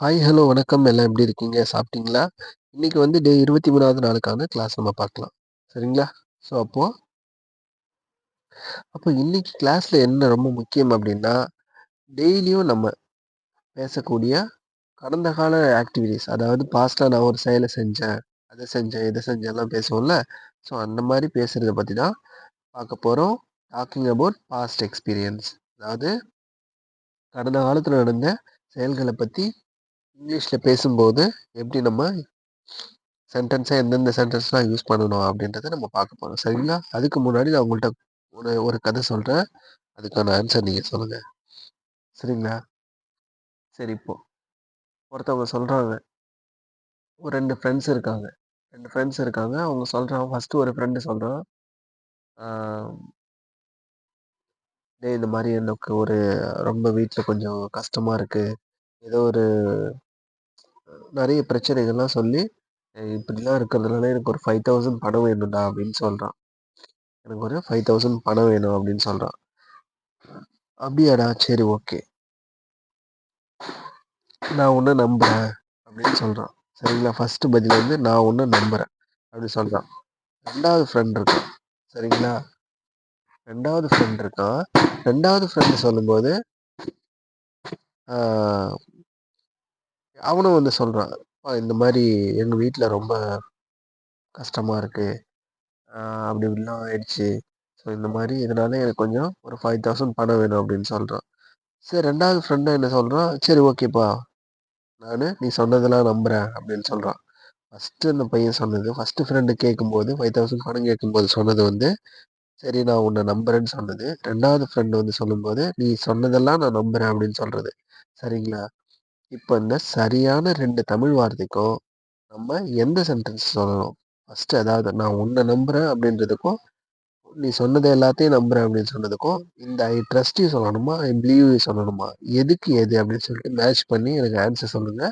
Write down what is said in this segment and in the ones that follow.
Hi, hello, வணக்கம். எல்லாம் எப்படி இருக்கீங்க? சாப்பிட்டீங்களா? இன்னைக்கு வந்து டே 23வது நாளுக்கான கிளாஸ் நம்ம பார்க்கலாம். சரிங்களா? ஸோ, அப்போ இன்னைக்கு கிளாஸ்ல என்ன ரொம்ப முக்கியம் அப்படின்னா, டெய்லியும் நம்ம பேசக்கூடிய கடந்த கால ஆக்டிவிட்டீஸ், அதாவது பாஸ்ட்ல நான் ஒரு செயலை செஞ்சேன், அதை செஞ்சேன், இதை செஞ்சேன்லாம் பேசுவோம்ல. ஸோ, அந்த மாதிரி பேசுறத பத்தி தான் பார்க்க போறோம். Talking about past experience. அதாவது கடந்த காலத்துல நடந்த செயல்களை பத்தி இங்கிலீஷ்ல பேசும்போது எப்படி நம்ம சென்டென்ஸை எந்தெந்த சென்டென்ஸ்லாம் யூஸ் பண்ணணும் அப்படின்றத நம்ம பார்க்க போறோம். சரிங்களா? அதுக்கு முன்னாடி நான் உங்கள்ட்ட ஒரு ஒரு கதை சொல்றேன். அதுக்கான ஆன்சர் நீங்க சொல்லுங்க. சரிங்களா? சரி, இப்போ ஒருத்தவங்க சொல்றாங்க, ஒரு 2 ஃப்ரெண்ட்ஸ் இருக்காங்க. 2 ஃப்ரெண்ட்ஸ் இருக்காங்க. அவங்க சொல்றான், ஃபர்ஸ்ட் ஒரு ஃப்ரெண்டு சொல்றான், ஆ, "டேய், இந்த மாரி எனக்கு ரொம்ப வீட்ல கொஞ்சம் கஷ்டமா இருக்கு. ஏதோ நெறைய பிரச்சனைகள்லாம் சொல்லி, இப்படிலாம் இருக்கிறதுனால எனக்கு ஒரு 5000 பணம் வேணும்டா" அப்படின்னு சொல்றான். "எனக்கு ஒரு 5000 பணம் வேணும்" அப்படின்னு சொல்றான். "அப்படியாடா! சரி, ஓகே. நான் உன்ன நம்புறேன்" அப்படின்னு சொல்றான். சரிங்களா? ஃபர்ஸ்ட் பதில் வந்து நான் உன்ன நம்புறேன் அப்படி சொல்றான். 2வது ஃப்ரெண்ட் இருக்கான். சரிங்களா? 2வது ஃப்ரெண்ட் இருக்கான். 2வது ஃப்ரெண்ட் சொல்லும்போது, ஆ, அவனும் வந்து சொல்றான், இந்த மாரி எங்க வீட்ல ரொம்ப கஷ்டமா இருக்கு. ஆ, அப்படி இப்படிலாம் ஆயிடுச்சு. ஸோ இந்த மாரி இதனால எனக்கு கொஞ்சம் ஒரு 5000 பணம் வேணும் அப்படின்னு சொல்றான். சரி, 2வது ஃப்ரெண்டும் என்ன சொல்றான், சரி, ஓகேப்பா. நீ சொன்னதெல்லாம் நம்புறேன் அப்படின்னு சொல்றான். அந்த பையன் சொன்னது, ஃபர்ஸ்ட் ஃப்ரெண்டு கேட்கும்போது 5000 பணம் கேட்கும்போது சொன்னது வந்து, சரி, நான் உன்னை நம்புறேன்னு சொன்னது. 2வது ஃப்ரெண்டு வந்து சொல்லும்போது, நீ சொன்னதெல்லாம் நான் நம்புறேன் அப்படின்னு சொல்றது. சரிங்களா? இப்ப இந்த சரியான 2 தமிழ் வார்த்தைக்கும் நம்ம எந்த சென்டென்ஸ் சொல்லணும்? ஃபர்ஸ்ட், அதாவது நான் உன்னை நம்புறேன் அப்படின்றதுக்கும், நீ சொன்னது எல்லாத்தையும் நம்புறேன் அப்படின்னு சொன்னதுக்கும், இந்த ஐ ட்ரஸ்ட் யூ சொல்லணுமா, ஐ பிலீவ் யூ சொல்லணுமா? எதுக்கு எது அப்படின்னு சொல்லிட்டு மேட்ச் பண்ணி எனக்கு ஆன்சர் சொல்லுங்க.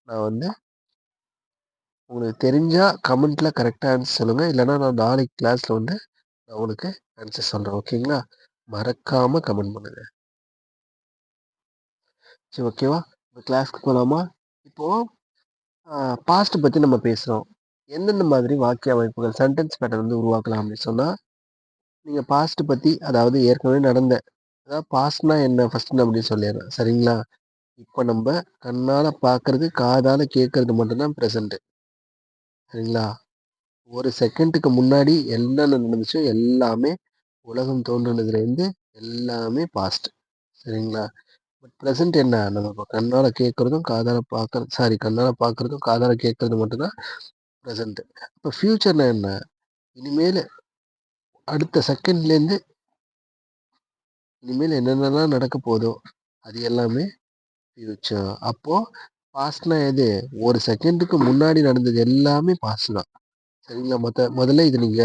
நான் வந்து உங்களுக்கு தெரிஞ்சா கமெண்ட்ல கரெக்டா ஆன்சர் சொல்லுங்க. இல்லைன்னா நான் நாளைக்கு கிளாஸ்ல வந்து நான் உனக்கு ஆன்சர் சொல்றேன். ஓகேங்களா? மறக்காம கமெண்ட் பண்ணுங்க. சரி, ஓகேவா? இப்போ கிளாஸ்க்கு போலாமா? இப்போ பாஸ்ட் பத்தி நம்ம பேசுறோம். எந்தெந்த மாதிரி வாக்கிய அமைப்புகள், சென்டென்ஸ் பேட்டர்ன் வந்து உருவாக்கலாம் அப்படின்னு சொன்னா, நீங்க பாஸ்ட் பத்தி, அதாவது ஏற்கனவே நடந்த, அதாவது பாஸ்ட்னா என்ன ஃபர்ஸ்ட் நான் அப்படி சொல்லிடுறேன். சரிங்களா? இப்போ நம்ம கண்ணால பார்க்கறது, காதால கேட்கறது மட்டும்தான் ப்ரெசென்ட். சரிங்களா? ஒரு செகண்டுக்கு முன்னாடி என்னென்ன நடந்துச்சோ எல்லாமே, உலகம் தோன்றுனதுலேருந்து எல்லாமே பாஸ்ட். சரிங்களா? பட் ப்ரெசென்ட் என்ன? நம்ம இப்போ கண்ணால கேட்கறதும், காதால பார்க்கறது, சாரி, கண்ணால பார்க்கறதும், காதால கேட்கறது மட்டும்தான் ப்ரெசென்ட். இப்போ ஃபியூச்சர்னா என்ன? இனிமேல் அடுத்த செகண்ட்லேருந்து இனிமேல் என்னென்னலாம் நடக்க போதோ அது எல்லாமே ஃபியூச்சர். அப்போ பாஸ்ட்னா எது? ஒரு செகண்டுக்கு முன்னாடி நடந்தது எல்லாமே பாஸ்ட் தான். சரிங்களா? முதல்ல இது நீங்க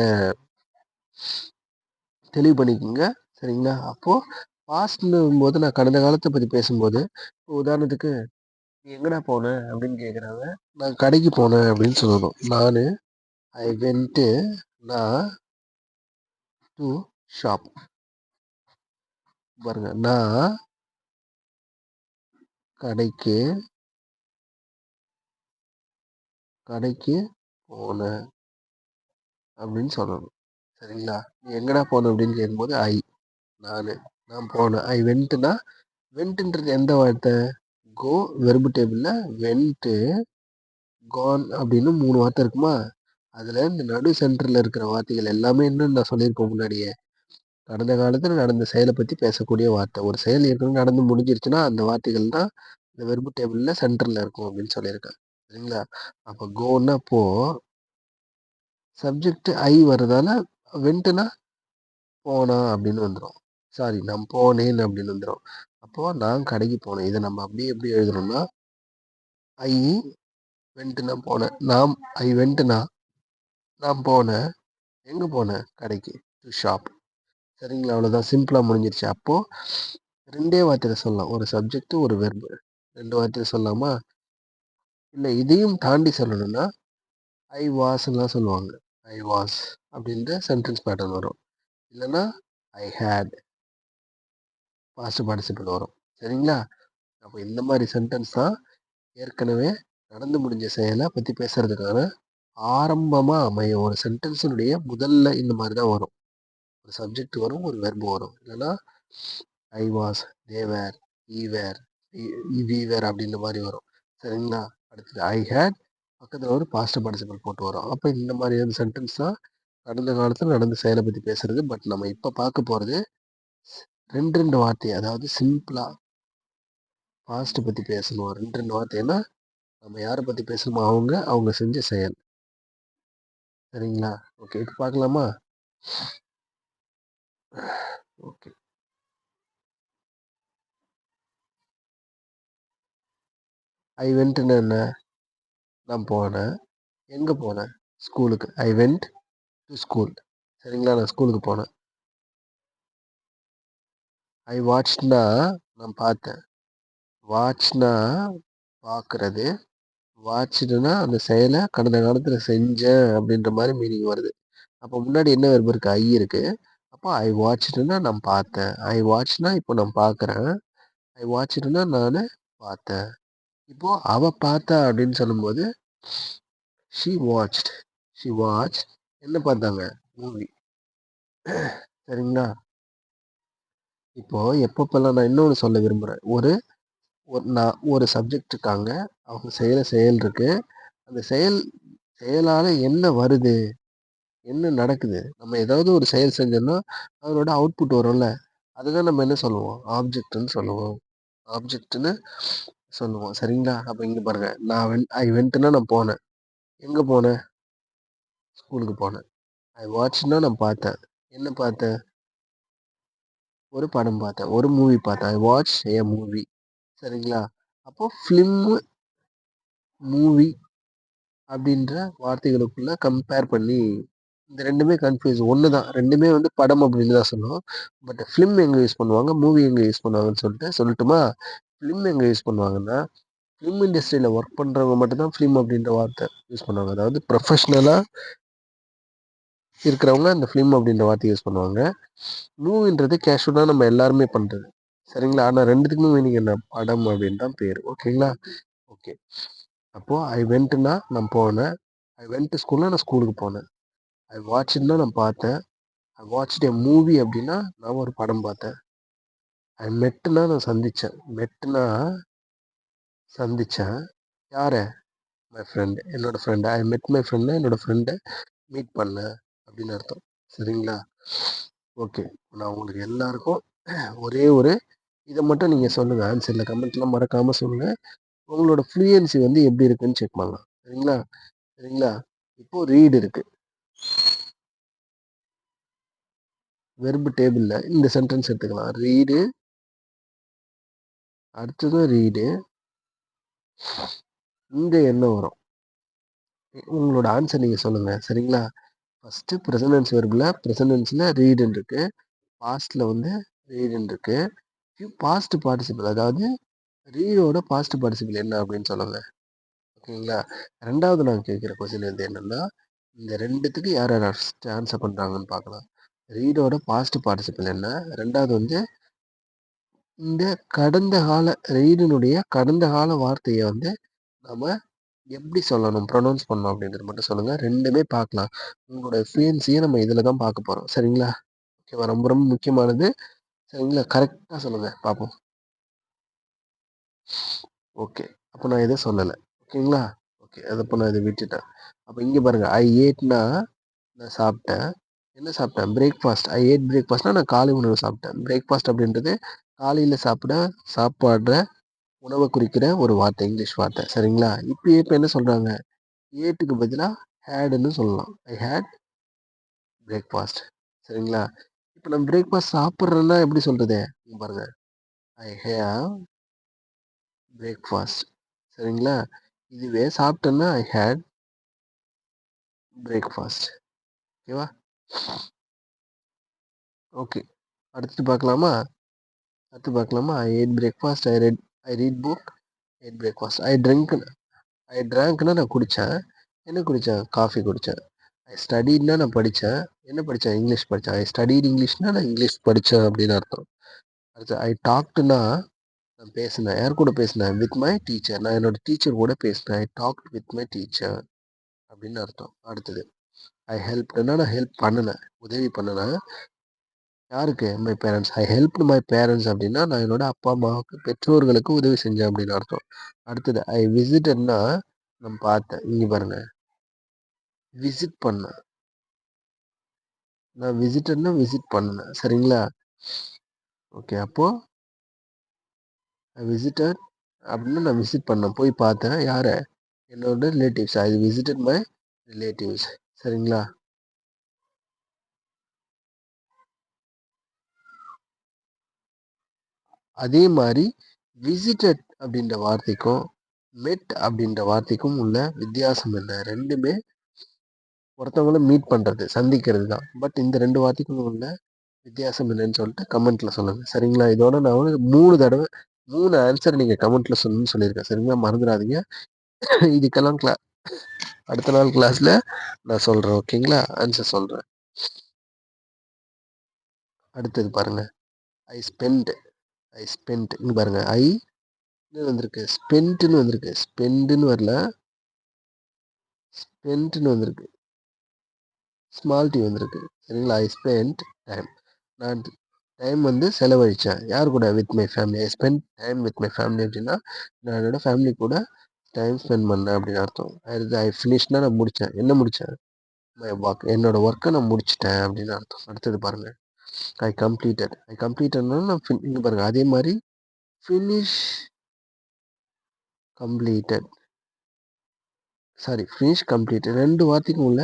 தெளிவு பண்ணிக்கோங்க. சரிங்களா? அப்போ பாஸ்ட்ன்னும்போது நான் கடந்த காலத்தை பத்தி பேசும்போது, இப்போ உதாரணத்துக்கு, "நீ எங்கடா போன?" அப்படின்னு கேட்குறாங்க. நான் கடைக்கு போனேன் அப்படின்னு சொல்லணும். ஐ வென்ட்டு நான் டு ஷாப். பாருங்க, நான் கடைக்கு கடைக்கு போனேன் அப்படின்னு சொல்லணும். சரிங்களா? "நீ எங்கடா போன?" அப்படின்னு கேட்கும்போது நானு நான் போனேன். ஐ வென்ட்னா, வென்ட்ன்றது எந்த வார்த்தை? கோ, வெர்பு டேபிள்ல வென்ட்டு, கான் அப்படின்னு 3 வார்த்தை இருக்குமா? அதுல இந்த நடு சென்டர்ல இருக்கிற வார்த்தைகள் எல்லாமே என்னன்னு நான் சொல்லியிருப்பேன் முன்னாடியே. கடந்த காலத்துல நடந்த செயலை பத்தி பேசக்கூடிய வார்த்தை. ஒரு செயல் ஏற்கனவே நடந்து முடிஞ்சிருச்சுன்னா அந்த வார்த்தைகள் தான் இந்த வெர்பு டேபிள்ல சென்டர்ல இருக்கும் அப்படின்னு சொல்லியிருக்கேன். சரிங்களா? அப்ப கோன்னா சப்ஜெக்ட் ஐ வர்றதால வென்ட்னா போனா அப்படின்னு வந்துரும். சாரி, நான் போனேன் அப்படின்னு வந்துரும். அப்போ நான் கடைக்கு போனேன். இதை நம்ம அப்படியே எப்படி எழுதணும்னா, ஐ வென்ட்னா போனேன். ஐ வென்ட்னா நான் போனேன். எங்க போனேன்? கடைக்கு. To shop. சரிங்களா? அவ்வளோதான், சிம்பிளா முடிஞ்சிருச்சு. அப்போ 2 வார்த்தையில சொல்லலாம். ஒரு சப்ஜெக்ட், ஒரு வெர்பு. 2 வார்த்தையில சொல்லலாமா? இல்ல இதையும் தாண்டி சொல்லணும்னா, ஐ வாஸ்லாம் சொல்லுவாங்க. ஐ வாஸ் அப்படின்ற சென்டென்ஸ் பேட்டர்ன் வரும். இல்லைன்னா ஐ ஹேட், பாஸ்ட் பார்ட்டிசிபிள் வரும். சரிங்களா? அப்போ இந்த மாதிரி சென்டென்ஸ் தான் ஏற்கனவே நடந்து முடிஞ்ச செயல பத்தி பேசுறதுக்கான ஆரம்பமா அமையும். ஒரு சென்டென்ஸினுடைய முதல்ல இந்த மாரி தான் வரும். ஒரு சப்ஜெக்ட் வரும், ஒரு வெர்ப் வரும். இல்லன்னா I was, they where, E where, we were அப்படின்ற மாரி வரும். சரிங்களா? அடுத்தது ஐ ஹேட் பக்கத்துல ஒரு பாஸ்ட் பார்ட்டிசிபிள் போட்டு வரும். அப்ப இந்த மாதிரியான சென்டென்ஸ் தான் கடந்த காலத்துல நடந்த செயல பத்தி பேசுறது. பட் நம்ம இப்ப பார்க்க போறது 2, 2 வார்த்தை. அதாவது சிம்பிளா பாஸ்ட் பத்தி பேசணும். 2, 2 வார்த்தைன்னா நம்ம யார பத்தி பேசணுமோ அவங்க, அவங்க செஞ்ச செயல். சரிங்களா? ஓகே. இப்ப பார்க்கலாமா? ஓகே. ஐ வென்ட்ன்னா என்ன? நான் போனேன். எங்க போனேன்? ஸ்கூலுக்கு. I went to school. சரிங்களா? நான் ஸ்கூலுக்கு போனேன். ஐ வாட்ச்ட்ன்னா நான் பார்த்தேன். வாட்ச்னா பார்க்குறது. வாட்ச்டுன்னா அந்த செயல கடந்த காலத்துல செஞ்சேன் அப்படின்ற மாரி மீனிங் வருது. அப்ப முன்னாடி என்ன வெர்ப் இருக்கு? ஐ இருக்கு. அப்போ ஐ வாட்ச்டுன்னா நான் பார்த்தேன். ஐ வாட்ச்னா இப்போ நான் பார்க்குறேன். ஐ வாட்ச்டுன்னா நானு பார்த்தேன். இப்போ அவ பார்த்தா அப்படின்னு சொல்லும்போது ஷி வாட்ச்ட். ஷி வாட்ச்ட் என்ன பார்த்தாங்க? மூவி. சரிங்களா? இப்போ எப்பப்பலாம் நான் இன்னொன்னு சொல்ல விரும்புறேன். ஒரு சப்ஜெக்ட் இருக்காங்க. அவங்க செய்யற செயல் இருக்கு. அந்த செயலால என்ன வருது? என்ன நடக்குது? நம்ம ஏதாவது ஒரு செயல் செஞ்சோம்னா, அதனோட அவுட்புட் வரும்ல. அதுதான் நம்ம என்ன சொல்லுவோம்? ஆப்ஜெக்ட்ன்னு சொல்லுவோம். ஆப்ஜெக்ட்ன்னு சொல்லுவோம். சரிங்களா? அப்ப இங்க பாருங்க. ஐ வென்ட்ன்னா நான் போனேன். எங்க போனேன்? ஸ்கூலுக்கு போனேன். ஐ வாட்ச்ன்னா நான் பார்த்தேன். என்ன பார்த்தேன்? ஒரு படம் பார்த்தேன். ஒரு மூவி பார்த்தேன். I watch a movie. சரிங்களா? அப்போ ஃபிலிம், மூவி அப்படின்ற வார்த்தைகளுக்குள்ள கம்பேர் பண்ணி இந்த 2மே கன்ஃப்யூஸ். ஒண்ணு தான். 2மே வந்து படம் அப்படின்னு தான் சொல்லுவோம். பட் ஃபிலிம் எங்க யூஸ் பண்ணுவாங்க? மூவி எங்க யூஸ் பண்ணுவாங்கன்னு சொல்லட்டுமா? ஃபிலிம் எங்க யூஸ் பண்ணுவாங்கன்னா, ஃபிலிம் இண்டஸ்ட்ரியில ஒர்க் பண்றவங்க மட்டும் தான் ஃபிலிம் அப்படின்ற வார்த்தை யூஸ் பண்ணுவாங்க. அதாவது ப்ரொஃபஷனலா இருக்கிறவங்க அந்த ஃபிலிம் அப்படின்ற வார்த்தைய யூஸ் பண்ணுவாங்க. மூவின்றது கேஷுவலா நம்ம எல்லாருமே பண்றது. சரிங்களா? ஆனா 2த்துக்குமே மீனிங் என்ன? படம் அப்படின்னு தான் பேரு. ஓகேங்களா? ஓகே. அப்போ ஐ வென்ட்ன்னா நான் போனேன். ஐ வென்ட் டு ஸ்கூல்னா நான் ஸ்கூலுக்கு போனேன். ஐ வாட்ச்டுன்னா நான் பார்த்தேன். ஐ வாட்ச்ட் எ மூவி அப்படின்னா நான் ஒரு படம் பார்த்தேன். ஐ மெட்னா நான் சந்திச்சேன். மெட்னா சந்திச்சேன். யார? My friend. என்னோட ஃப்ரெண்ட். ஐ மெட் மை ஃப்ரெண்ட்னா என்னோட ஃப்ரெண்ட மீட் பண்ணேன் அப்படின்னு அர்த்தம். சரிங்களா? ஓகே. நான் உங்களுக்கு எல்லாருக்கும் ஒரே ஒரு இத மட்டும் நீங்க சொல்லுங்க. ஆன்சர்ல கமெண்ட்ல மறக்காம சொல்லுங்க. உங்களோட ஃப்ளூயன்சி வந்து எப்படி இருக்குன்னு செக் பண்ணலாம். சரிங்களா? சரிங்களா? இப்போ ரீட் இருக்கு. வெர்ப் டேபிள்ல இந்த சென்டென்ஸ் எடுத்துக்கலாம். ரீடு, அடுத்ததும் ரீடு. இங்க என்ன வரும்? உங்களோட ஆன்சர் நீங்க சொல்லுங்க. சரிங்களா? ஃபர்ஸ்ட் பிரசன்ட் வெர்ப்ல பிரசன்ட் ரீடுன்னு இருக்கு. பாஸ்ட்ல வந்து ரீடுன்னு இருக்கு. பாஸ்ட் பார்ட்டிசிபிள் அதாவது ரீடோட பாஸ்ட் பார்ட்டிசிபிள் என்ன அப்படின்னு சொல்லுங்க. ஓகேங்களா? 2வது நான் கேட்கிற கொஸ்டின் வந்து என்னன்னா, இந்த 2த்துக்கு யார் யார் ஆன்சர் பண்றாங்கன்னு பார்க்கலாம். ரீடோட பாஸ்ட் பார்ட்டிசிபிள் என்ன? 2வது வந்து இந்த கடந்த கால ரீடினுடைய கடந்த கால வார்த்தைய வந்து நம்ம எப்படி சொல்லணும்? ப்ரொனவுன்ஸ் பண்ணணும் அப்படின்றது மட்டும் சொல்லுங்க. 2மே பார்க்கலாம். உங்களோட ஃப்ளூயன்சிய நம்ம இதில தான் பார்க்க போறோம். சரிங்களா? ஓகேவா? ரொம்ப ரொம்ப முக்கியமானது. சரிங்களா? கரெக்ட்டா சொல்லுங்க பார்ப்போம். ஓகே. அப்ப நான் எதுவும் சொல்லல. ஓகேங்களா? ஓகே. அப்ப நான் இத விட்டுட்டேன். அப்ப இங்க பாருங்க. ஐ ஏட்னா நான் சாப்பிட்டேன். என்ன சாப்பிட்டேன்? பிரேக்ஃபாஸ்ட். ஐ ஏட் பிரேக்ஃபாஸ்ட்னா நான் காலை உணவு சாப்பிட்டேன். பிரேக்ஃபாஸ்ட் அப்படின்றது காலையில சாப்பாடுற உணவ குறிக்கிற ஒரு வார்த்தை. இங்கிலீஷ் வார்த்தை. சரிங்களா? இப்ப என்ன சொல்றாங்க? ஏட்டுக்கு பதிலா ஹேடுன்னு சொல்லலாம். I had breakfast. சரிங்களா? இப்ப நான் பிரேக்ஃபாஸ்ட் சாப்பிடுறேன்னா எப்படி சொல்றது? இங்க பாருங்க. I have breakfast. சரிங்களா? இதுவே சாப்பிட்டேன்னா ஐ ஹேட் பிரேக்ஃபாஸ்ட். ஓகேவா? ஓகே. அடுத்து பார்க்கலாமா? I ate breakfast. I read book. Ate breakfast. I டிராங்க்னா நான் குடிச்சேன். என்ன குடிச்சேன்? காஃபி குடிச்சேன். ஐ ஸ்டடீட்னா நான் படிச்சேன். என்ன படிச்சேன்? இங்கிலீஷ் படிச்சேன். ஐ ஸ்டடீட் இங்கிலீஷ்னா நான் இங்கிலீஷ் படிச்சேன் அப்படின்னு அர்த்தம். அடுத்து ஐ டாக்டுன்னா நான் பேசினேன். யார் கூட பேசினேன்? With my teacher. நான் என்னோட டீச்சர் கூட பேசினேன். ஐ டாக்ட் வித் மை டீச்சர் அப்படின்னு அர்த்தம். அடுத்தது ஐ ஹெல்ப்டுன்னா நான் ஹெல்ப் பண்ணுனேன். உதவி பண்ணுனேன். யாருக்கு? My parents. I helped my parents அப்படின்னா நான் என்னோட அப்பா, அம்மாவுக்கு, பெற்றோர்களுக்கு உதவி செஞ்சேன் அப்படின்னு அர்த்தம். அடுத்தது ஐ விசிட்டட்னா நான் பார்த்தேன். இங்க பாருங்க. விசிட் பண்ணேன். நான் விசிட்டட்னா விசிட் பண்ணேன். சரிங்களா? ஓகே. அப்போ ஐ விசிட்டட் அப்படின்னா நான் விசிட் பண்ணேன். போய் பார்த்தேன். யார? என்னோட relatives. I visited my relatives. சரிங்களா? அதே மாதிரி விசிட்டட் அப்படின்ற வார்த்தைக்கும் மெட் அப்படின்ற வார்த்தைக்கும் உள்ள வித்தியாசம் என்ன? ரெண்டுமே ஒருத்தவங்கள மீட் பண்றது, சந்திக்கிறது தான். பட் இந்த 2 வார்த்தைக்கும் உள்ள வித்தியாசம் என்னன்னு சொல்லிட்டு கமெண்ட்ல சொல்லுங்க. சரிங்களா? இதோட நான் வந்து 3 தடவ 3 ஆன்சர் நீங்க கமெண்ட்ல சொல்லணும்னு சொல்லியிருக்கேன். சரிங்களா? மறந்துடாதீங்க. இதுக்கெல்லாம் அடுத்த நாள் கிளாஸ்ல நான் சொல்றேன். ஓகேங்களா? ஆன்சர் சொல்றேன். அடுத்தது பாருங்க. I spend. I spend. இங்க பாருங்க. ஐ வந்திருக்கு. ஸ்பென்ட்னு வந்திருக்கு. ஸ்பெண்டுன்னு வரல. ஸ்பென்ட்னு வந்திருக்கு. ஸ்மால் டி வந்திருக்கு. சரிங்களா? I spend time. நான் டைம் வந்து செலவழித்தேன். யார் கூட? With my family. I spend time with my family அப்படின்னா நான் என்னோட ஃபேமிலி கூட டைம் ஸ்பெண்ட் பண்ணேன் அப்படின்னு அர்த்தம். அடுத்து ஐ ஃபினிஷ்னா நான் முடித்தேன். என்ன முடித்தேன்? My work. என்னோட ஒர்க்கை நான் முடிச்சிட்டேன் அப்படின்னு அர்த்தம். அடுத்தது பாருங்க. I completed. ஐ கம்ப்ளீட்டட்னா நான் இங்க பாருங்க. அதே மாதிரி finish completed. Sorry, finish completed. 2 வார்த்தைக்கும் உள்ள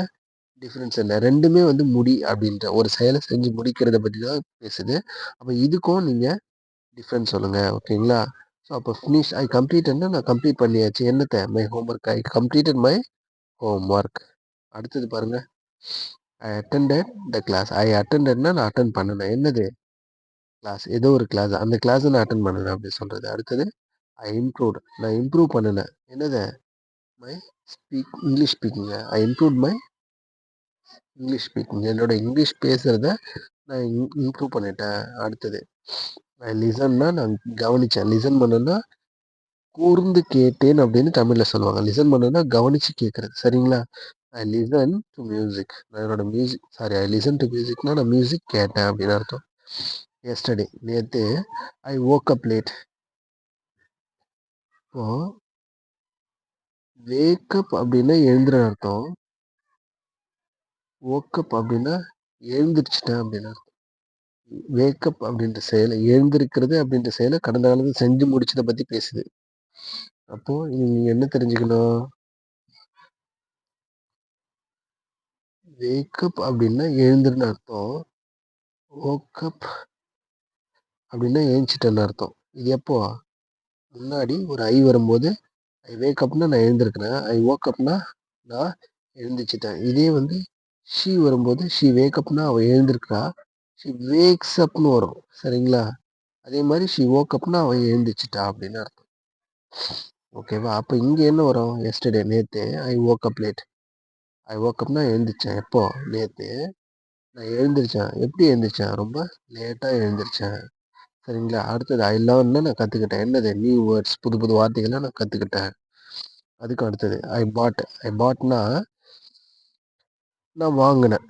டிஃப்ரென்ஸ் என்ன? 2மே வந்து முடி அப்படின்ற ஒரு செயலை செஞ்சு முடிக்கிறத பற்றி தான் பேசுது. அப்போ இதுக்கும் நீங்கள் டிஃப்ரென்ஸ் சொல்லுங்க. ஓகேங்களா? ஸோ அப்போ ஃபினிஷ் ஐ கம்ப்ளீட்டட்னா நான் கம்ப்ளீட் பண்ணியாச்சு. என்னத்த? My home work. I completed my home work. அடுத்தது பாருங்க. ஐ அட்டெண்டட் த கிளாஸ். ஐ அட்டெண்டட்னா நான் அட்டன் பண்ணினேன். என்னது? கிளாஸ். ஏதோ ஒரு கிளாஸ். அந்த கிளாஸை நான் அட்டன் பண்ணினேன் அப்படின்னு சொல்றது. அடுத்தது ஐ இம்ப்ரூவ்ட். நான் இம்ப்ரூவ் பண்ணினேன். என்னது? My English speaking. I improve my English speaking. என்னோட இங்கிலீஷ் பேசுறத நான் இம்ப்ரூவ் பண்ணிட்டேன். அடுத்தது ஐ லிசன்னா நான் கவனிச்சேன். லிசன் பண்ணேன்னா கூர்ந்து கேட்டேன் அப்படின்னு தமிழ்ல சொல்லுவாங்க. லிசன் பண்ணுன்னா கவனிச்சு கேட்கறது. சரிங்களா? I listen to music. நான் என்னோட music sorry I listen to மியூசிக்னா நான் மியூசிக் கேட்டேன் அப்படின்னு அர்த்தம். எஸ்டர்டே நேற்று ஐ woke up லேட். இப்போ வேக்கப் அப்படின்னா எழுந்துற அர்த்தம். woke அப்படின்னா எழுந்திரிச்சிட்டேன் அப்படின்னு அர்த்தம். வேக்கப் அப்படின்ற செயலை எழுந்திருக்கிறது அப்படின்ற செயலை கடந்த காலத்தில் செஞ்சு முடிச்சதை பத்தி பேசுது. அப்போ நீங்க என்ன தெரிஞ்சுக்கணும்? வேக்கப் அப்படின்னா எழுந்துருன்னு அர்த்தம். woke அப்படின்னா ஏஞ்சிட்டேன்னு அர்த்தம். இது எப்போ? முன்னாடி ஒரு ஐ வரும்போது ஐ வேக்கப்னா நான் எழுந்திருக்கிறேன். ஐ wokeupனா நான் எழுந்திரிச்சிட்டேன். இதே வந்து ஷீ வரும்போது ஷீ வேக்கப்னா அவள் எழுந்திருக்கிறா. ஷீ வேக்ஸ் அப்னு வரும். சரிங்களா? அதே மாதிரி ஷீ wokeupனா அவள் எழுந்திரிச்சிட்டா அப்படின்னு அர்த்தம். ஓகேவா? அப்போ இங்கே என்ன வரும்? எஸ்டர்டே நேற்று ஐ woke up லேட். ஐ wokeupனா எழுந்திரிச்சேன். எப்போ? நேற்று நான் எழுந்திரிச்சேன். எப்படி எழுந்திரிச்சேன்? ரொம்ப லேட்டாக எழுந்திரிச்சேன். சரிங்களா? அடுத்தது ஐ லேர்ன்னா நான் கற்றுக்கிட்டேன். என்னது? New words. புது புது வார்த்தைகளை நான் கற்றுக்கிட்டேன். அதுக்கு அடுத்தது ஐ பாட். ஐ பாட்னா நான் வாங்கினேன்.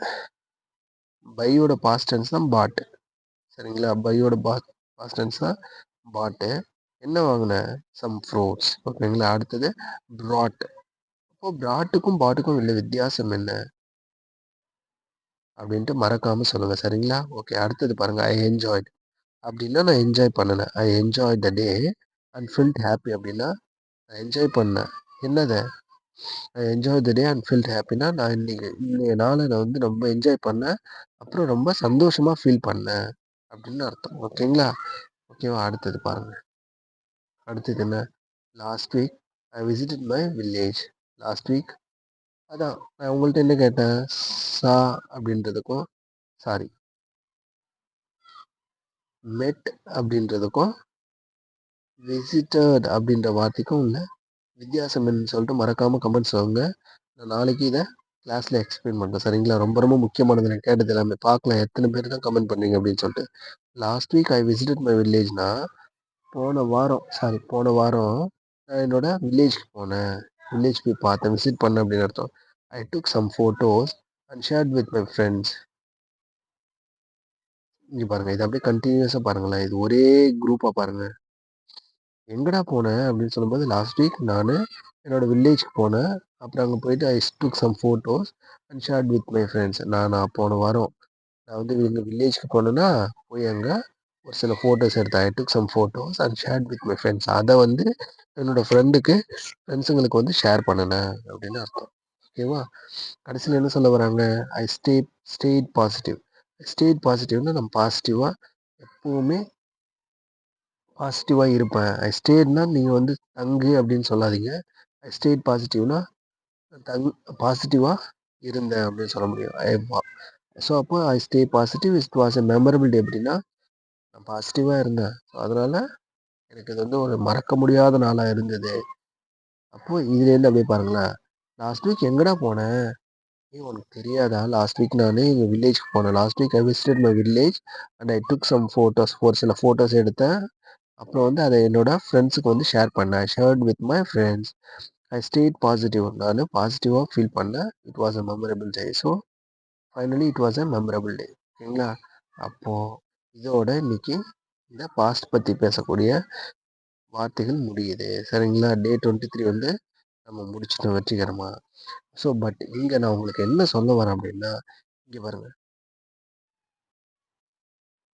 பையோட பாஸ்ட் டென்ஸ் தான் பாட். சரிங்களா? பையோட பாஸ்ட் டென்ஸ் தான் பாட்டு. என்ன வாங்கினேன்? Some fruits. ஓகேங்களா? அடுத்தது ப்ராட். அப்போ ப்ராட்டுக்கும் பாட்டுக்கும் உள்ள வித்தியாசம் என்ன அப்படின்ட்டு மறக்காம சொல்லுங்க. சரிங்களா? ஓகே. அடுத்தது பாருங்க. ஐ என்ஜாய்ட் அப்படின்னா நான் என்ஜாய் பண்ணினேன். I enjoy the day and felt happy அப்படின்னா நான் என்ஜாய் பண்ணேன். என்னது? I enjoy the day and felt ஹாப்பினா நான் இன்னைக்கு இன்றைய நாளை நான் வந்து ரொம்ப என்ஜாய் பண்ணேன். அப்புறம் ரொம்ப சந்தோஷமா ஃபீல் பண்ணேன் அப்படின்னு அர்த்தம். ஓகேங்களா? ஓகேவா? அடுத்தது பாருங்க. அடுத்தது என்ன? Last week I visited my village. Last week அதான் நான் உங்கள்கிட்ட என்ன கேட்டேன்? சா அப்படின்றதுக்கும் சாரி மெட் அப்படின்றதுக்கும் விசிட்டட் அப்படின்ற வார்த்தைக்கும் உள்ள வித்தியாசம் என்னன்னு சொல்லிட்டு மறக்காம கமெண்ட்ஸ் சொல்லுங்க. நான் நாளைக்கு இதை கிளாஸ்ல எக்ஸ்பிளைன் பண்ணுறேன். சரிங்களா? ரொம்ப ரொம்ப முக்கியமானது. நான் கேட்டது எல்லாமே பார்க்கலாம் எத்தனை பேர் தான் கமெண்ட் பண்ணீங்க அப்படின்னு சொல்லிட்டு. Last week I visited my வில்லேஜ்னா போன வாரம் நான் என்னோட வில்லேஜ்க்கு போனேன். வில்லேஜ் போய் பார்த்தேன். விசிட் பண்ணேன் அப்படின்னு அர்த்தம். I took some photos and shared with my friends. இங்க பாருங்க. இது அப்படியே கன்டினியூஸா பாருங்களேன். இது ஒரே குரூப்பா பாருங்க. எங்கடா போனேன் அப்படின்னு சொல்லும்போது, லாஸ்ட் வீக் நானு என்னோட வில்லேஜ்க்கு போனேன். அப்புறம் அங்க போயிட்டு I took some photos and shared with my friends. நான் போன வாரம் நான் வந்து எங்க வில்லேஜ்க்கு போனேன்னா, போய் அங்க ஒரு சில ஃபோட்டோஸ் எடுத்தேன். I took some photos and shared with my friends. அத வந்து என்னோட ஃப்ரெண்ட்ஸுங்களுக்கு வந்து ஷேர் பண்ணுனேன் அப்படின்னு அர்த்தம். ஓகேவா? கடைசில என்ன சொல்ல வராங்க? ஐ ஸ்டேட் பாசிட்டிவ். ஸ்டேட் பாசிட்டிவ்னா நம்ம எப்பவுமே பாசிட்டிவா இருப்பேன். ஐ ஸ்டேட்னா நீங்க வந்து தங்கு அப்படின்னு சொல்லாதீங்க. ஐ ஸ்டேட் பாசிட்டிவ்னா தங் பாசிட்டிவா இருந்தேன் அப்படின்னு சொல்ல முடியும். ஸோ அப்போ ஐ stay positive it was a memorable டே அப்படின்னா நான் பாசிட்டிவா இருந்தேன். ஸோ அதனால எனக்கு இது வந்து ஒரு மறக்க முடியாத நாளா இருந்தது. அப்போ இதுலேருந்து அப்படியே பாருங்களேன். லாஸ்ட் வீக் எங்கடா போனேன்? ஏய் உனக்கு தெரியாதா? லாஸ்ட் வீக் நானு எங்க வில்லேஜ்க்கு போனேன். Last week I visited my village and I took some photos. ஒரு சில ஃபோட்டோஸ் எடுத்தேன். அப்புறம் வந்து அதை என்னோட ஃப்ரெண்ட்ஸுக்கு வந்து ஷேர் பண்ணேன். Shirt with my friends. I state positive. நான் பாசிட்டிவாக ஃபீல் பண்ணேன். It was a memorable day. So finally it was a memorable டே. ஓகேங்களா? அப்போது இதோட இன்னைக்கு இந்த பாஸ்ட் பற்றி பேசக்கூடிய வார்த்தைகள் முடியுது. சரிங்களா? டே 23 வந்து நம்ம முடிச்சிட்டோம் வெற்றிகரமா. ஸோ பட் இங்கே நான் உங்களுக்கு என்ன சொல்ல வரேன் அப்படின்னா, இங்கே பாருங்க.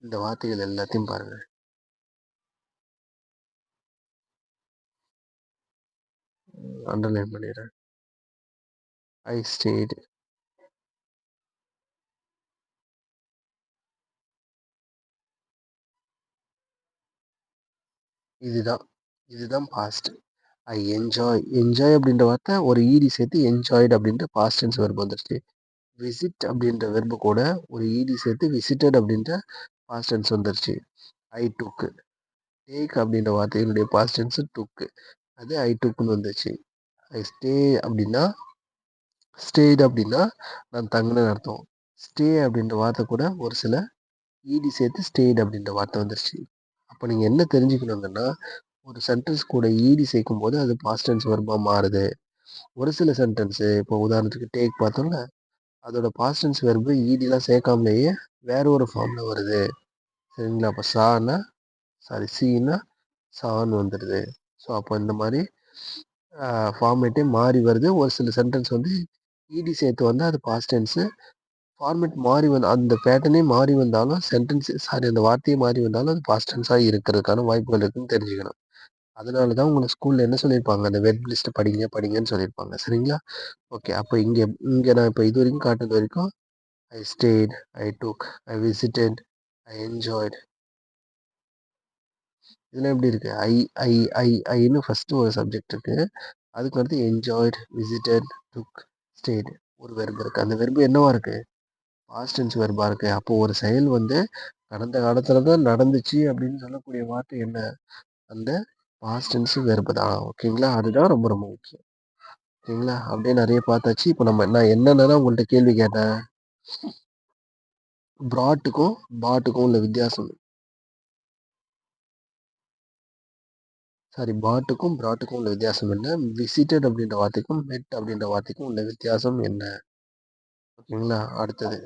இந்த வார்த்தைகள் எல்லாத்தையும் பாருங்க. அண்டர்லைன் பண்ணிடுறேன். ஐ ஸ்டேட். இதுதான் இதுதான் பாஸ்ட். I enjoy. என்ஜாய் அப்படின்ற வார்த்தை ஒரு ஈடி சேர்த்து என்ஜாய்டு அப்படின்ற பாஸ்ட் டென்ஸ் வெர்ப் வந்துருச்சு. விசிட் அப்படின்ற வெர்பு கூட ஒரு ஈடி சேர்த்து விசிட்டட் அப்படின்ற பாஸ்ட் டென்ஸ் வந்துருச்சு. ஐ டுக்கு. டேக் அப்படின்ற வார்த்தையினுடைய பாஸ்ட் டென்ஸ் டுக்கு. அது ஐ டுக்குன்னு வந்துச்சு. ஐ ஸ்டே அப்படின்னா ஸ்டேட் அப்படின்னா நான் தங்கினேன்னு அர்த்தம். ஸ்டே அப்படின்ற வார்த்தை கூட ஒரு சில ஈடி சேர்த்து ஸ்டேட் அப்படின்ற வார்த்தை வந்துருச்சு. அப்போ நீங்கள் என்ன தெரிஞ்சுக்கணுங்கன்னா, ஒரு சென்டென்ஸ் கூட ஈடி சேர்க்கும் போது அது பாஸ்ட் டென்ஸ் வெர்பா மாறுது. ஒரு சில சென்டென்ஸு இப்போ உதாரணத்துக்கு டேக் பார்த்தோம்ல, அதோட பாஸ்ட் டென்ஸ் வெர்பு ஈடிலாம் சேர்க்காமலேயே வேற ஒரு ஃபார்மில் வருது. சரிங்களா? அப்போ சீனா சான்னு வந்துடுது. ஸோ அப்போ இந்த மாதிரி ஃபார்மேட்டே மாறி வருது. ஒரு சில சென்டென்ஸ் வந்து ஈடி சேர்த்து வந்து அது பாஸ்ட் டென்ஸு. ஃபார்மேட் மாறி வந்து அந்த பேட்டர்னே மாறி வந்தாலும் அந்த வார்த்தையே மாறி வந்தாலும் அது பாஸ்ட் டென்ஸாக இருக்கிறதுக்கான வாய்ப்புகள் இருக்குன்னு தெரிஞ்சுக்கணும். அதனால தான் உங்களுக்கு ஸ்கூலில் என்ன சொல்லியிருப்பாங்க, அந்த வெப் லிஸ்ட் படிங்கன்னு சொல்லியிருப்பாங்க. சரிங்களா? ஓகே. அப்போ இங்கே இங்கே நான் இப்போ இது வரைக்கும் காட்டுறது வரைக்கும் I stayed, I took, I visited, I enjoyed. இதெல்லாம் எப்படி இருக்கு? ஐ ஐ ஐ ஐன்னு ஃபர்ஸ்ட் ஒரு சப்ஜெக்ட் இருக்கு. அதுக்கு அடுத்து என்ஜாய்ட், விசிட்டட், டுக், ஸ்டேட் ஒரு வெர்பு இருக்கு. அந்த வெர்பு என்னவா இருக்கு? பாஸ்ட் டென்ஸ் வெர்பா இருக்கு. அப்போ ஒரு செயல் வந்து கடந்த காலத்துல தான் நடந்துச்சு அப்படின்னு சொல்லக்கூடிய வார்த்தை என்ன? அந்த பாஸ்ட் டென்ஸ் வெர்பு தான். ஓகேங்களா? அதுதான் ரொம்ப ரொம்ப முக்கியம். ஓகேங்களா? அப்படியே நிறைய பார்த்தாச்சு. இப்போ நான் என்னென்னா உங்கள்கிட்ட கேள்வி கேட்டேன். ப்ராட்டுக்கும் பாட்டுக்கும் உள்ள வித்தியாசம். பாட்டுக்கும் ப்ராட்டுக்கும் உள்ள வித்தியாசம் என்ன? விசிட்டட் அப்படின்ற வார்த்தைக்கும் மெட் அப்படின்ற வார்த்தைக்கும் உள்ள வித்தியாசம் என்ன? ஓகேங்களா? அடுத்தது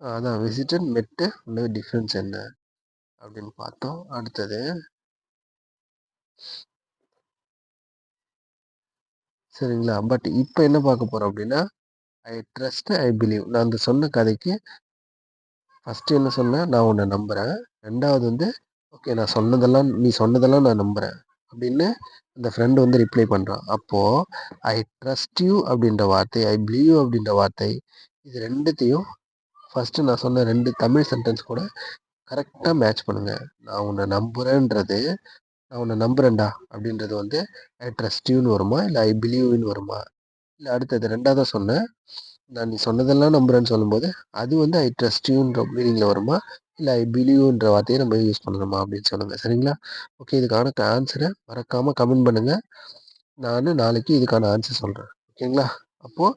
அதான் விசிட்டட் மெட்டு உள்ள டிஃப்ரென்ஸ் என்ன அப்படின்னு பார்த்தோம். அடுத்தது சரிங்களா? பட் இப்போ என்ன பார்க்க போறோம் அப்படின்னா, ஐ ட்ரஸ்ட், ஐ பிலீவ். நான் அந்த சொன்ன கதைக்கு ஃபர்ஸ்ட் என்ன சொன்னேன்? நான் உன்னை நம்புறேன். 2வது வந்து ஓகே நீ சொன்னதெல்லாம் நான் நம்புறேன் அப்படின்னு அந்த ஃப்ரெண்டு வந்து ரிப்ளை பண்றான். அப்போ ஐ ட்ரஸ்ட் யூ அப்படின்ற வார்த்தை, ஐ பிலீவ் அப்படின்ற வார்த்தை, இது ரெண்டுத்தையும் ஃபர்ஸ்ட் நான் சொன்ன 2 தமிழ் சென்டென்ஸ் கூட கரெக்டாக மேட்ச் பண்ணுங்க. நான் உன்னை நம்புறேன்டா அப்படின்றது வந்து ஐ ட்ரஸ்ட் யூன்னு வருமா, இல்லை ஐ பிலீவ்னு வருமா? இல்லை அடுத்தது 2வது சொன்னேன், நான் நீ சொன்னதெல்லாம் நம்புறேன்னு சொல்லும்போது அது வந்து ஐ ட்ரஸ்ட் யூன்ற மீனிங்கில் வருமா, இல்லை ஐ பிலீவ்ன்ற வார்த்தையை நம்ம யூஸ் பண்ணணுமா அப்படின்னு சொல்லுங்கள். சரிங்களா? ஓகே. இதுக்கான ஆன்சரை மறக்காமல் கமெண்ட் பண்ணுங்கள். நான் நாளைக்கு இதுக்கான ஆன்சர் சொல்கிறேன். ஓகேங்களா? அப்போது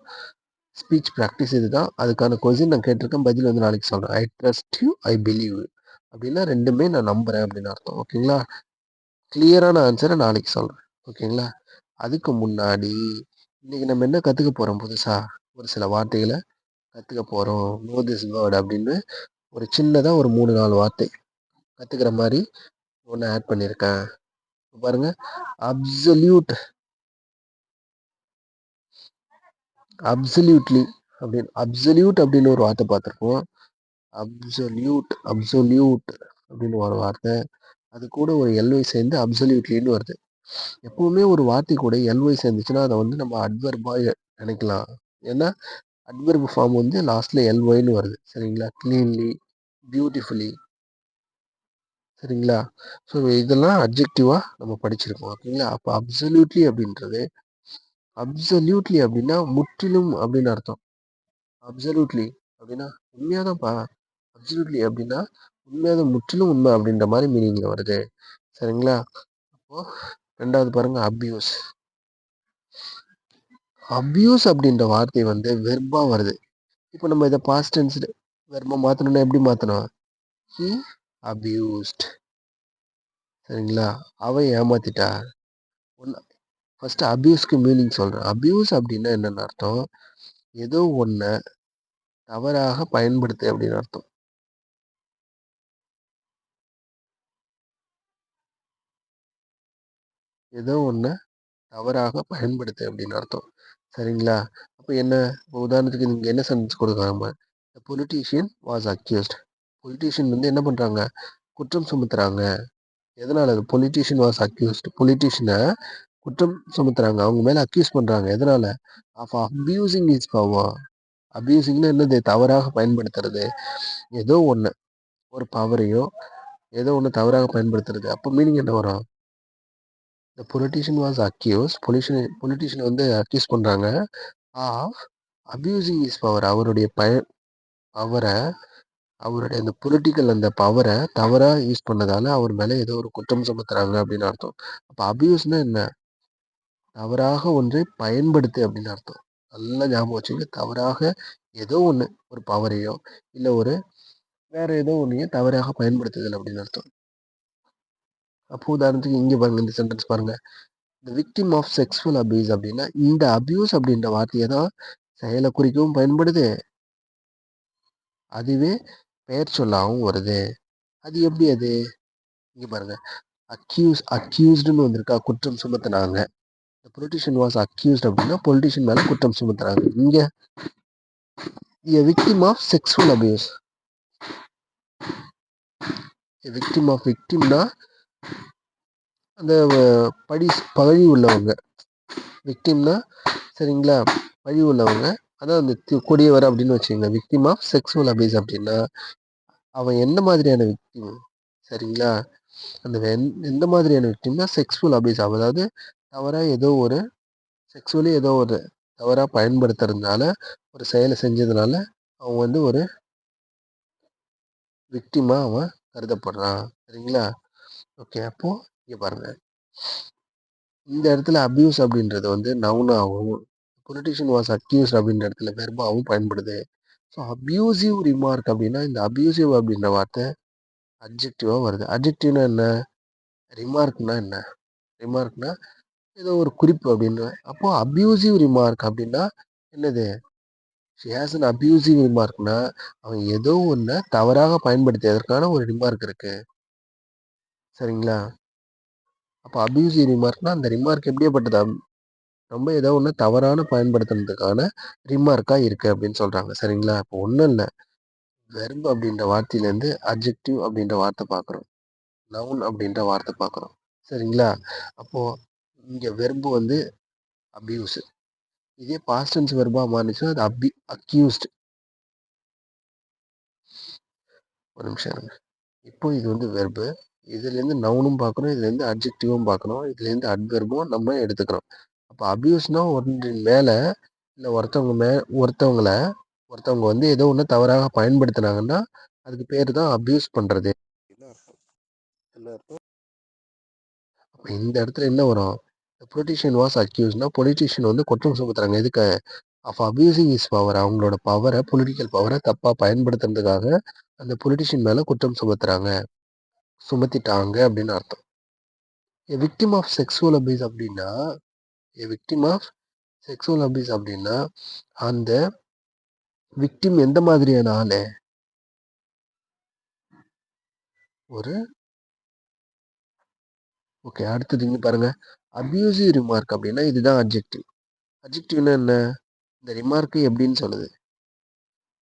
ஸ்பீச் ப்ராக்டிஸ் இதுதான். அதுக்கான கொஸ்டின் நான் கேட்டிருக்கேன். பதில் வந்து நாளைக்கு சொல்றேன். I trust you, I believe you. அப்படின்னா 2மே நான் நம்புறேன் அப்படின்னு அர்த்தம். ஓகேங்களா? கிளியரான ஆன்சர நாளைக்கு சொல்றேன். ஓகேங்களா? அதுக்கு முன்னாடி இன்னைக்கு நம்ம என்ன கத்துக்க போறோம் புதுசா? ஒரு சில வார்த்தைகள கத்துக்க போறோம். நோ திஸ் வேர்ட் அப்படின்னு ஒரு சின்னதா ஒரு 3, 4 வார்த்தை கத்துக்கிற மாரி ஒண்ணு ஆட் பண்ணியிருக்கேன். பாருங்க. அப்சல்யூட், அப்சல்யூட்லி அப்படின்னு அப்சல்யூட் அப்படின்னு ஒரு வார்த்தை பார்த்துருப்போம். அப்சல்யூட் அப்படின்னு ஒரு வார்த்தை. அது கூட ஒரு எல்ஒய் சேர்ந்து அப்சல்யூட்லின்னு வருது. எப்பவுமே ஒரு வார்த்தை கூட எல்ஒய் சேர்ந்துச்சுன்னா அதை வந்து நம்ம அட்வர்பா நினைக்கலாம். ஏன்னா அட்வர்ப் ஃபார்ம் வந்து லாஸ்ட்ல எல்ஒய்ன்னு வருது. சரிங்களா? கிளீன்லி, பியூட்டிஃபுல்லி. சரிங்களா? ஸோ இதெல்லாம் அப்ஜெக்டிவா நம்ம படிச்சிருக்கோம். ஓகேங்களா? அப்போ அப்சல்யூட்லி அப்படின்னா முற்றிலும் அப்படின்னு அர்த்தம். அப்சல்யூட்லி அப்படின்னா உண்மையாதான்ப்பா. அப்சல்யூட்லி அப்படின்னா உண்மையாதான், முற்றிலும் உண்மை அப்படின்ற மாதிரி மீனிங்ல வருது. சரிங்களா? அப்போ 2வது பாருங்க, அப்யூஸ். அப்யூஸ் அப்படின்ற வார்த்தை வந்து வெர்பா வருது. இப்போ நம்ம இதை பாஸ்ட் டென்ஸ் வெர்பா மாத்தணும்னா எப்படி மாத்தணும்? He abused. சரிங்களா? அவ ஏமாத்திட்டா. ஃபர்ஸ்ட் அபியூஸ்க்கு மீனிங் சொல்றேன். அபியூஸ் அப்படின்னா என்னன்னு அர்த்தம்? ஏதோ ஒண்ண தவறாக பயன்படுத்து அப்படின்னு அர்த்தம். ஏதோ ஒண்ண தவறாக பயன்படுத்து அப்படின்னு அர்த்தம். சரிங்களா? அப்ப என்ன? உதாரணத்துக்கு நீங்க என்ன சென்டென்ஸ் கொடுக்காம, பொலிட்டீஷியன் வாஸ் அக்யூஸ்ட். பொலிட்டீஷியன் வந்து என்ன பண்றாங்க? குற்றம் சுமத்துறாங்க. எதனால? அது பொலிட்டீஷியன் வாஸ் அக்யூஸ்ட். பொலிட்டீஷியனை குற்றம் சுமத்துறாங்க. அவங்க மேல அக்யூஸ் பண்றாங்க. எதனால? Of abusing is power. அபியூசிங்னா என்னது? தவறாக பயன்படுத்துறது. ஏதோ ஒண்ணு, ஒரு பவரையோ ஏதோ ஒண்ணு தவறாக பயன்படுத்துறது. அப்போ மீனிங் என்ன வரும்? த பொலிட்டீஷியன் வாஸ் அக்யூஸ். பொலிட்டீஷியன் வந்து அக்யூஸ் பண்றாங்க ஆஃப் அபியூசிங் இஸ் பவர். அவருடைய பவரை, அவருடைய அந்த பொலிட்டிக்கல் அந்த பவரை தவறா யூஸ் பண்ணதால அவர் மேல ஏதோ ஒரு குற்றம் சுமத்துறாங்க அப்படின்னு அர்த்தம். அப்ப அபியூஸ்னா என்ன? தவறாக ஒன்றை பயன்படுத்து அப்படின்னு அர்த்தம். நல்லா ஞாபகம் வச்சுங்க. தவறாக ஏதோ ஒண்ணு, ஒரு பவரையோ இல்ல ஒரு வேற ஏதோ ஒன்றையும் தவறாக பயன்படுத்துதல் அப்படின்னு அர்த்தம். அப்போ உதாரணத்துக்கு இங்க பாருங்க, இந்த சென்டென்ஸ் பாருங்க. The victim of sexual abuse அப்படின்னா இந்த அபியூஸ் அப்படின்ற வார்த்தையை தான் செயலை குறிக்கவும் பயன்படுது. அதுவே பெயர் சொல்லாவும் வருது. அது எப்படி அது? இங்க பாருங்க. அக்யூஸ்டுன்னு வந்திருக்கா, குற்றம் சுமத்துனாங்க. பொலிட்டிஷியன் வாஸ் அக்யூஸ்ட் அப்படின்னா பொலிட்டிஷியன் மேல குற்றம் சுமத்துறாங்க. இங்க a victim of sexual abuse. a victim of victimனா அந்த பழி உள்ளவங்க. விக்டிம்னா சரிங்களா, பழி உள்ளவங்க. அதான் அந்த கொடியவர் அப்படின்னு வச்சுக்கோங்க. விக்டிம் ஆஃப் செக்ஸுவல் அபியூஸ் அப்படின்னா அவன் எந்த மாதிரியான விக்டிம்? சரிங்களா? அந்த எந்த மாதிரியான விக்டிம்னா செக்ஸுவல் அபியூஸ். அதாவது தவறா ஏதோ ஒரு செக்ஸுவலி ஏதோ ஒரு தவறா பயன்படுத்துறதுனால, ஒரு செயலை செஞ்சதுனால அவன் வந்து ஒரு விக்டிமா அவன் கருதப்படுறான். சரிங்களா? ஓகே. அப்போ இங்க பாருங்க. இந்த இடத்துல அபியூஸ் அப்படின்றது வந்து நவுனாகவும், பொலிட்டிஷியன் வாஸ் அக்யூஸ்ட் அப்படின்ற இடத்துல வெர்பாவும் பயன்படுது. ஸோ அபியூசிவ் ரிமார்க் அப்படின்னா இந்த அபியூசிவ் அப்படின்ற வார்த்தை அட்ஜெக்டிவா வருது. அட்ஜெக்டிவ்னா என்ன? ரிமார்க்னா என்ன? ரிமார்க்னா ஏதோ ஒரு குறிப்பு அப்படின்னு. அப்போ அபியூசிவ் ரிமார்க் அப்படின்னா என்னது? ஷி ஹாஸ் அன் அபியூசிவ் ரிமார்க்னா அவன் ஏதோ ஒன்றை தவறாக பயன்படுத்தியதற்கான ஒரு ரிமார்க் இருக்கு. சரிங்களா? அப்போ அபியூசிவ் ரிமார்க்னா அந்த ரிமார்க் எப்படியாப்பட்டது? ரொம்ப ஏதோ ஒன்று தவறான பயன்படுத்துனதுக்கான ரிமார்க்கா இருக்கு அப்படின்னு சொல்றாங்க. சரிங்களா? இப்போ ஒன்றும் இல்லை. வெர்ப் அப்படின்ற வார்த்தையிலேருந்து அட்ஜெக்டிவ் அப்படின்ற வார்த்தை பார்க்குறோம். நவுன் அப்படின்ற வார்த்தை பார்க்குறோம். சரிங்களா? அப்போ இங்க வெர்பு வந்து அபியூஸ். இதே பாஸ்ட் டென்ஸ் வெர்பா மாறிச்சுன்னா அது அக்யூஸ்ட். ஒரு நிமிஷம் இருங்க. இப்போ இது வந்து வெர்பு. இதுலேருந்து நவுனும் பார்க்கணும், இதுலேருந்து அட்ஜெக்டிவும் பார்க்கணும், இதுலேருந்து அட்வெர்பும் நம்ம எடுத்துக்கிறோம். அப்போ அபியூஸ்னா ஒன்றின் மேலே இல்லை ஒருத்தவங்க வந்து ஏதோ ஒன்று தவறாக பயன்படுத்தினாங்கன்னா அதுக்கு பேர் தான் அபியூஸ் பண்ணுறது. அப்போ இந்த இடத்துல என்ன வரும்? பொலிட்டிஷியன் வாஸ் அக்யூஸ்னா பொலிட்டிஷியன் வந்து குற்றம் சுமத்துறாங்க. எதுக்கு? Of abusing is power. அவங்களோட பவரை, பொலிட்டிக்கல் பவரை தப்பாக பயன்படுத்துறதுக்காக அந்த பொலிட்டிஷியன் மேலே குற்றம் சுமத்திட்டாங்க அப்படின்னு அர்த்தம். A victim of sexual abuse அப்படின்னா அந்த விக்டிம் எந்த மாதிரியான ஆளு? ஒரு ஓகே, அடுத்தது இங்க பாருங்க. அபியூசிவ் ரிமார்க் அப்படின்னா இதுதான் அட்ஜெக்டிவ். அட்ஜெக்டிவ்னா என்ன? இந்த ரிமார்க்கு எப்படின்னு சொல்லுது.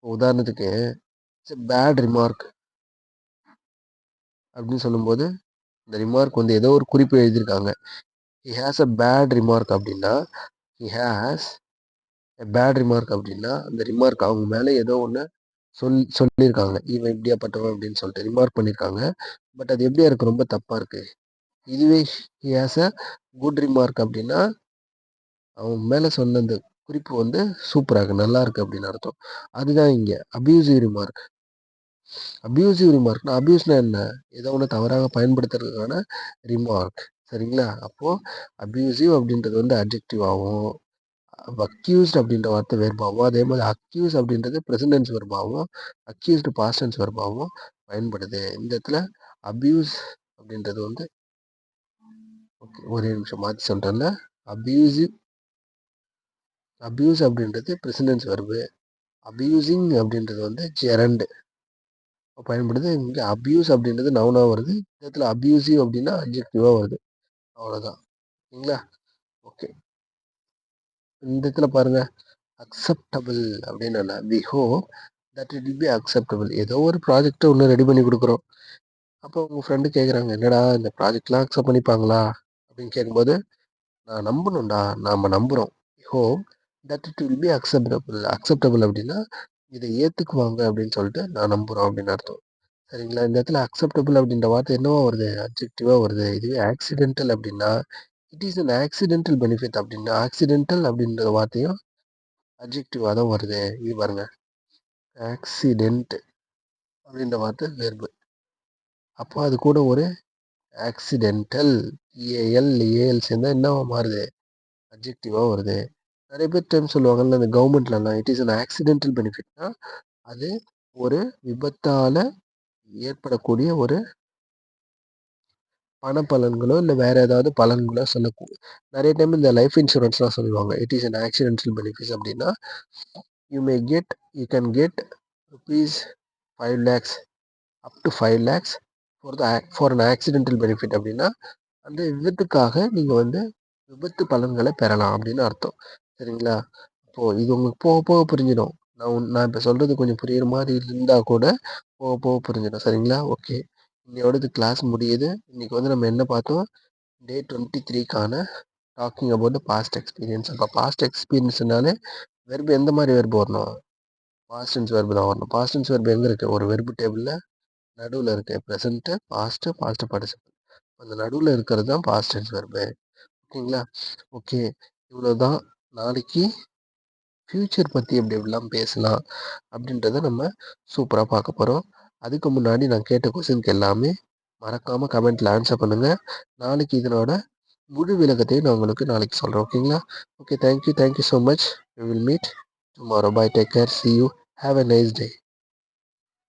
உதாரணத்துக்கு இட்ஸ் பேட் ரிமார்க் அப்படின்னு சொல்லும்போது இந்த ரிமார்க் வந்து ஏதோ ஒரு குறிப்பு எழுதியிருக்காங்க. He has a bad remark அப்படின்னா அந்த ரிமார்க் அவங்க மேலே ஏதோ ஒன்று சொல்லியிருக்காங்க. இவன் இப்படியாப்பட்டவன் அப்படின்னு சொல்லிட்டு ரிமார்க் பண்ணியிருக்காங்க. பட் அது எப்படியா இருக்கு? ரொம்ப தப்பாக இருக்கு. இதுவே he has a good remark அப்படின்னா அவன் மேலே சொன்ன அந்த குறிப்பு வந்து சூப்பராக இருக்கு, நல்லா இருக்கு அப்படின்னு அர்த்தம். அதுதான் இங்கே அபியூசிவ் ரிமார்க். அபியூஸ்னா என்ன? ஏதோ ஒன்று தவறாக பயன்படுத்துறதுக்கான ரிமார்க். சரிங்களா? அப்போது அபியூசிவ் அப்படின்றது வந்து அட்ஜெக்டிவ் ஆகும், அக்யூஸ்ட் அப்படின்ற வார்த்தை வெர்பாகவும், அதே மாதிரி அக்யூஸ் அப்படின்றது ப்ரெசன்டென்ஸ் வெர்பாகவும், அக்யூஸ்டு பாஸ்டன்ஸ் வெர்பாகவும் பயன்படுது. இந்த இடத்துல அபியூஸ் அப்படின்றது வந்து ஓகே, ஒரே நிமிஷம் மாற்றி சொல்கிறேன்ல. அபியூஸ் அப்படின்றது ப்ரெசன்டென்ஸ் வெர்பு, அபியூசிங் அப்படின்றது வந்து ஜெரண்டு பயன்படுது. இங்கே அபியூஸ் அப்படின்றது நவுனாக வருது, இந்த இடத்துல அபியூசிவ் அப்படின்னா அட்ஜெக்டிவாக வருது. அவ்வளோதான். சரிங்களா? ஓகே, இந்த இடத்துல பாருங்க, அக்செப்டபிள் அப்படின்னு என்ன? We hope that it will be acceptable. ஏதோ ஒரு ப்ராஜெக்டை ஒன்று ரெடி பண்ணி கொடுக்குறோம். அப்போ உங்கள் ஃப்ரெண்டு கேட்குறாங்க, என்னடா இந்த ப்ராஜெக்ட்லாம் அக்செப்ட் பண்ணிப்பாங்களா அப்படின்னு கேட்கும்போது, நான் நம்பணும்டா, நாம் நம்புகிறோம். Hope that it will be acceptable அப்படின்னா இதை ஏற்றுக்குவாங்க அப்படின்னு சொல்லிட்டு நான் நம்புகிறோம் அப்படின்னு அர்த்தம். சரிங்களா? இந்த இடத்துல அக்செப்டபிள் அப்படின்ற வார்த்தை என்னவா வருது? அட்ஜெக்டிவாக வருது. இதுவே ஆக்சிடென்டல் அப்படின்னா it is an accidental benefit அப்படின்னா ஆக்சிடென்டல் அப்படின்ற வார்த்தையும் அட்ஜெக்டிவாக தான் வருது. இது பாருங்க, ஆக்சிடென்ட் அப்படின்ற வார்த்தை வெர்பு. அப்போ அது கூட ஒரு ஆக்சிடென்டல் ஏஎல் சேர்ந்தா என்னவா மாறுது? அட்ஜெக்டிவாக வருது. நிறைய பேர் டைம் சொல்லுவாங்கல்ல இந்த கவர்மெண்ட்லலாம், இட் இஸ் அன் ஆக்சிடென்டல் பெனிஃபிட்னா அது ஒரு விபத்தால் ஏற்படக்கூடிய ஒரு பண பலன்களோ இல்லை வேற ஏதாவது பலன்களோ சொல்லக்கூடிய. நிறைய டைம் இந்த லைஃப் இன்சூரன்ஸ்லாம் சொல்லுவாங்க, it is an accidental benefits அப்படின்னா you can get rupees 5 lakhs up to 5 lakhs for an accidental benefit அப்படின்னா அந்த விபத்துக்காக நீங்கள் வந்து விபத்து பலன்களை பெறலாம் அப்படின்னு அர்த்தம். சரிங்களா? இப்போது இது உங்களுக்கு போக போக புரிஞ்சிடும். நான் இப்போ சொல்கிறது கொஞ்சம் புரியுற மாதிரி இருந்தால் கூட போக போக புரிஞ்சிடும். சரிங்களா? ஓகே, இன்னையோடது கிளாஸ் முடியுது. இன்றைக்கி வந்து நம்ம என்ன பார்த்தோம்? டே 23க்கான டாக்கிங் அபவுட் பாஸ்ட் எக்ஸ்பீரியன்ஸ். அப்போ பாஸ்ட் எக்ஸ்பீரியன்ஸ்னாலே வெர்பு எந்த மாதிரி வெர்பு வரணும்? பாஸ்டன்ஸ் வெர்பு தான் வரணும். பாஸ்டன்ஸ் வெர்பு எங்கே இருக்குது? ஒரு வெர்பு டேபிளில் நடுவில் இருக்குது. Present, past participle. அந்த நடுவில் இருக்கிறது தான் பாஸ்டன்ஸ் வெர்பு. ஓகேங்களா? ஓகே, இவ்வளோ தான். நாளைக்கு ஃப்யூச்சர் பற்றி எப்படி எப்படிலாம் பேசலாம் அப்படின்றத நம்ம சூப்பராக பார்க்க போகிறோம். அதுக்கு முன்னாடி நான் கேட்ட கொஸ்டினுக்கு எல்லாமே மறக்காமல் கமெண்ட்டில் ஆன்சர் பண்ணுங்கள். நாளைக்கு இதனோட முழு விளக்கத்தையும் நான் உங்களுக்கு நாளைக்கு சொல்கிறேன். ஓகேங்களா? Okay, thank you so much. We will meet tomorrow. Bye, take care, see you, have a nice day.